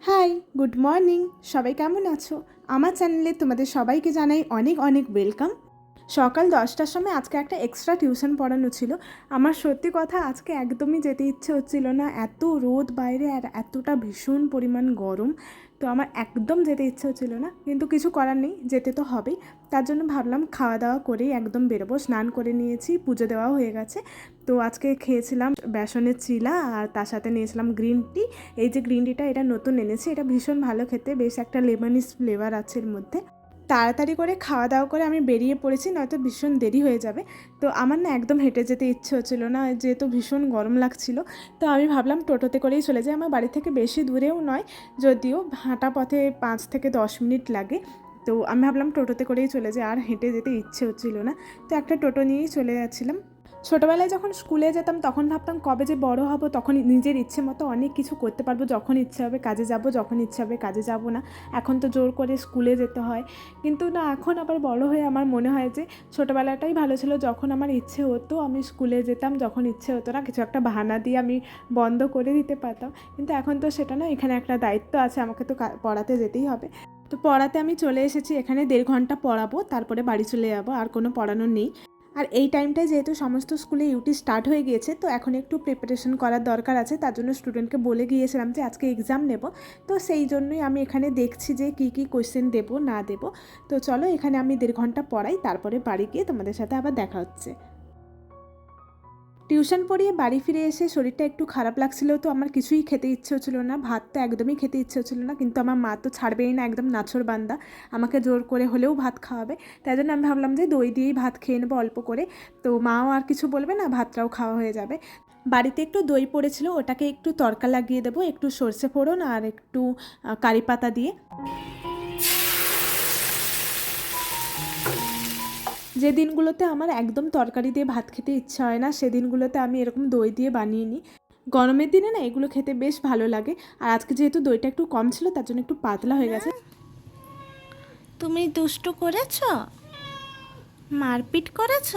High, good morning. সবাই কেমন আছো? আমার চ্যানেলে তোমাদের সবাইকে জানাই অনেক অনেক ওয়েলকাম। সকাল 10টার সময় আজকে একটা এক্সট্রা টিউশন পড়ানো ছিল। আমার সত্যি কথা আজকে একদমই যেতে ইচ্ছে হচ্ছিল না, এত রোদ বাইরে আর এতটা ভীষণ পরিমাণ গরম। তো আমার একদম যেতে ইচ্ছে হচ্ছিল না, কিন্তু কিছু করার নেই, যেতে তো হবেই। তার জন্য ভাবলাম খাওয়া দাওয়া করেই একদম বেরোবো। স্নান করে নিয়েছি, পুজো দেওয়াও হয়ে গেছে। তো আজকে খেয়েছিলাম বেসনের চিলা আর তার সাথে নিয়েছিলাম গ্রিন টি। এই যে গ্রিন টিটা, এটা নতুন এনেছি, এটা ভীষণ ভালো খেতে, বেশ একটা লেমনিস ফ্লেভার আছে এর মধ্যে। তাড়াতাড়ি করে খাওয়া দাওয়া করে আমি বেরিয়ে পড়েছি, নয়তো ভীষণ দেরি হয়ে যাবে। তো আমার না একদম হেঁটে যেতে ইচ্ছে হচ্ছিল না, যেহেতু ভীষণ গরম লাগছিল। তো আমি ভাবলাম টোটোতে করেই চলে যাই। আমার বাড়ি থেকে বেশি দূরেও নয়, যদিও হাঁটা পথে 5 থেকে 10 মিনিট লাগে। তো আমি ভাবলাম টোটোতে করেই চলে যাই, আর হেঁটে যেতে ইচ্ছে হচ্ছিল না। তো একটা টোটো নিয়েই চলে যাচ্ছিলাম। ছোটোবেলায় যখন স্কুলে যেতাম তখন ভাবতাম কবে যে বড় হব, তখন নিজের ইচ্ছে মতো অনেক কিছু করতে পারবো, যখন ইচ্ছে হবে কাজে যাব, যখন ইচ্ছে হবে কাজে যাব না। এখন তো জোর করে স্কুলে যেতে হয়। কিন্তু না, এখন আবার বড় হয়ে আমার মনে হয় যে ছোটোবেলাটাই ভালো ছিল, যখন আমার ইচ্ছে হতো আমি স্কুলে যেতাম, যখন ইচ্ছে হতো না কিছু একটা বাহানা দিয়ে আমি বন্ধ করে দিতে পারতাম। কিন্তু এখন তো সেটা না, এখানে একটা দায়িত্ব আছে, আমাকে তো পড়াতে যেতেই হবে। তো পড়াতে আমি চলে এসেছি, এখানে 1.5 ঘন্টা পড়াবো, তারপরে বাড়ি চলে যাবো, আর কোনো পড়ানো নেই। আর এই টাইমটায় যেহেতু সমস্ত স্কুলে ইউটি স্টার্ট হয়ে গিয়েছে, তো এখন একটু প্রিপারেশন করার দরকার আছে। তার জন্য স্টুডেন্টকে বলে গিয়েছিলাম যে আজকে এক্সাম নেব। তো সেই জন্যই আমি এখানে দেখছি যে কী কী কোয়েশ্চেন দেবো না দেবো। তো চলো, এখানে আমি 1.5 ঘন্টা পড়াই, তারপরে বাড়ি গিয়ে তোমাদের সাথে আবার দেখা হচ্ছে। টিউশন পড়িয়ে বাড়ি ফিরে এসে শরীরটা একটু খারাপ লাগছিল, তো আমার কিছুই খেতে ইচ্ছে হচ্ছিলো না, ভাত তো একদমই খেতে ইচ্ছে হচ্ছিলো না। কিন্তু আমার মা তো ছাড়বেই না, একদম নাছোড়বান্দা, আমাকে জোর করে হলেও ভাত খাওয়াবে। তাই জন্য আমি ভাবলাম যে দই দিয়েই ভাত খেয়ে নেবো অল্প করে। তো মাও আর কিছু বলবে না, ভাতটাও খাওয়া হয়ে যাবে। বাড়িতে একটু দই পড়েছিল, ওটাকে একটু তড়কা লাগিয়ে দেবো, একটু সর্ষে ফোড়ন আর একটু কারি পাতা দিয়ে। যে দিনগুলোতে আমার একদম তরকারি দিয়ে ভাত খেতে ইচ্ছা হয় না, সেদিনগুলোতে আমি এরকম দই দিয়ে বানিয়ে নিই। গরমের দিনে না এগুলো খেতে বেশ ভালো লাগে। আর আজকে যেহেতু দইটা একটু কম ছিল, তার জন্য একটু পাতলা হয়ে গেছে। তুমি দুষ্টু করেছ? মারপিট করেছ?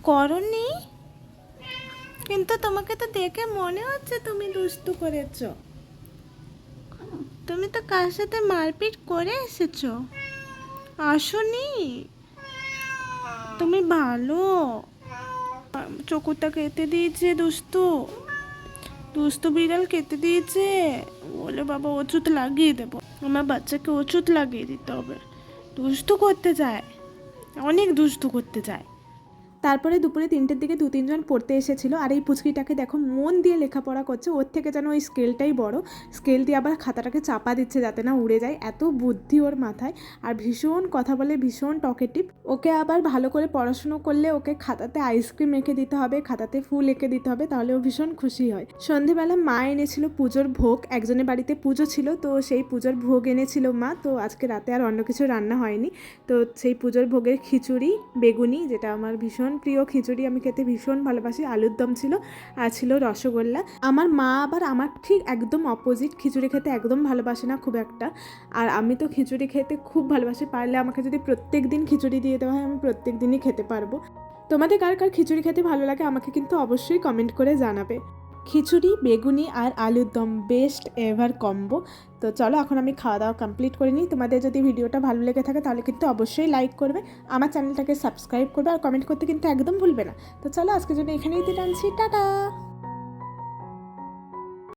করনি? কিন্তু তোমাকে তো দেখে মনে হচ্ছে তুমি দুষ্টু করেছ। তুমি তো কার সাথে মারপিট করে এসেছো? আসোনি? তুমি ভালো। চকুরটা কেটে দিয়েছে দুষ্টু। দুষ্টু বিড়াল কেটে দিয়েছে। বলে বাবা ওষুধ লাগিয়ে দেবো, আমার বাচ্চাকে ওষুধ লাগিয়ে দিতে হবে। দুষ্টু করতে যায়, অনেক দুষ্টু করতে যায়। তারপরে দুপুরে 3টের দিকে 2-3 জন পড়তে এসেছিলো। আর এই পুচকিটাকে দেখো মন দিয়ে লেখাপড়া করছে, ওর থেকে যেন ওই স্কেলটাই বড়। স্কেল দিয়ে আবার খাতাটাকে চাপা দিচ্ছে যাতে না উড়ে যায়, এত বুদ্ধি ওর মাথায়। আর ভীষণ কথা বলে, ভীষণ টকেটিভ। ওকে আবার ভালো করে পড়াশুনো করলে ওকে খাতাতে আইসক্রিম এঁকে দিতে হবে, খাতাতে ফুল এঁকে দিতে হবে, তাহলে ও ভীষণ খুশি হয়। সন্ধেবেলা মা এনেছিল পুজোর ভোগ, একজনের বাড়িতে পুজো ছিল, তো সেই পুজোর ভোগ এনেছিল মা। তো আজকে রাতে আর অন্য কিছু রান্না হয়নি। তো সেই পুজোর ভোগের খিচুড়ি, বেগুনি, যেটা আমার ভীষণ প্রিয় খিচুড়ি, আমি খেতে ভীষণ ভালোবাসি, আলুর দম ছিল, আর ছিল রসগোল্লা। আমার মা আবার আমার ঠিক একদম অপোজিট, খিচুড়ি খেতে একদম ভালোবাসে না খুব একটা। আর আমি তো খিচুড়ি খেতে খুব ভালোবাসি, পারলে আমাকে যদি প্রত্যেক দিন খিচুড়ি দিয়ে দেওয়া হয় আমি প্রত্যেক দিনই খেতে পারবো। তোমাদের কার কার খিচুড়ি খেতে ভালো লাগে আমাকে কিন্তু অবশ্যই কমেন্ট করে জানাবে। খিচুড়ি, বেগুনি আর আলুর দম বেস্ট এভার কম্বো। তো চলো, এখন আমি খাওয়া দাওয়া কমপ্লিট করে নিই। তোমাদের যদি ভিডিওটা ভালো লেগে থাকে তাহলে কিন্তু অবশ্যই লাইক করবে, আমার চ্যানেলটাকে সাবস্ক্রাইব করবে, আর কমেন্ট করতে কিন্তু একদম ভুলবে না। তো চলো, আজকের জন্য এখানেই টানছি, টাটা।